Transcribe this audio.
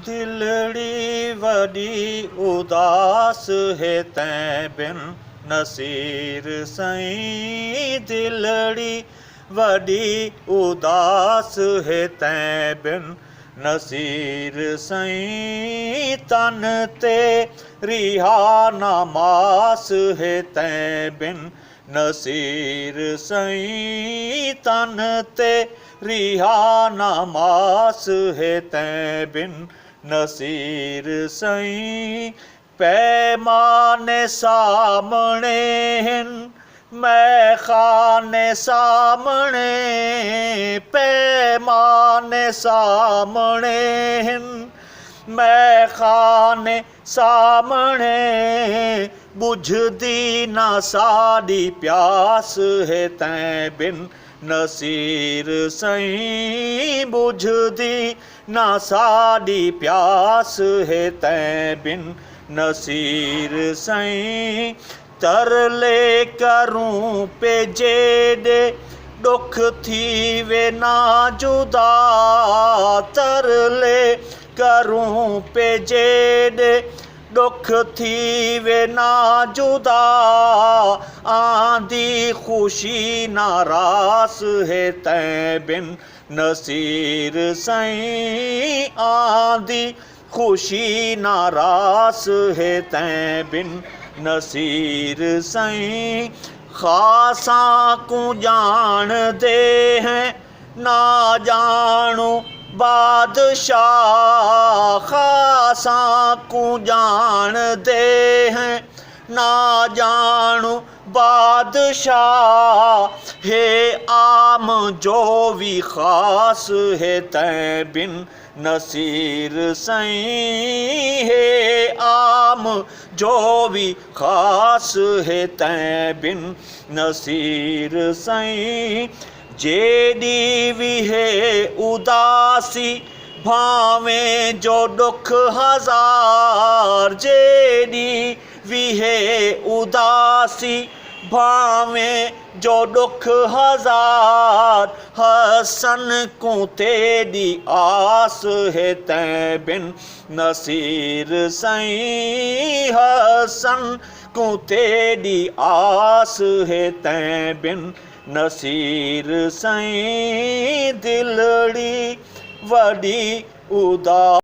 दिलड़ी वॾी उदास है तैं बिन नसीर सईं। दिलड़ी वॾी उदास है तैं बिन नसीर सईं। तन ते रिहा नमास है तैं बिन नसीर सईं। तन ते रिहा नमास है तैं बिन नसीर सईं। पैमाने सामने हिन मैखाने सामने। पैमाने सामने हिन मैखाने सामने। बुझदी ना साडी प्यास है तैं बिन नसीर सईं। बुझदी ना साडी प्यास है तैं बिन नसीर सईं। तरले करूं पे जेॾे ॾुख थी वे ना जुदा। तरले करूं पे जेॾे ॾुख थी वे ना जुदा। आंधी ख़ुशी नारास है तैं बिन नसीर सईं। आंधी ख़ुशी नारास है तैं बिन नसीर सईं। ख़ासां को जान दे हैं ना जानो बादशाह। ख़ासां को जान दे हैं ना जानो बादशाह। हे आम जो भी ख़ास है तैं बिन नसीर सईं। हे आम जो भी ख़ास है तैं बिन नसीर सईं। जेॾी भी है उदासी भावें जो ॾुख हज़ार। जेॾी भी है उदासी भावें जो ॾुख हज़ार। हसन को तेरी आस है तैं बिन नसीर सईं। हसन को तेरी आस है तैं बिन नसीर सईं। दिलड़ी वॾी उदास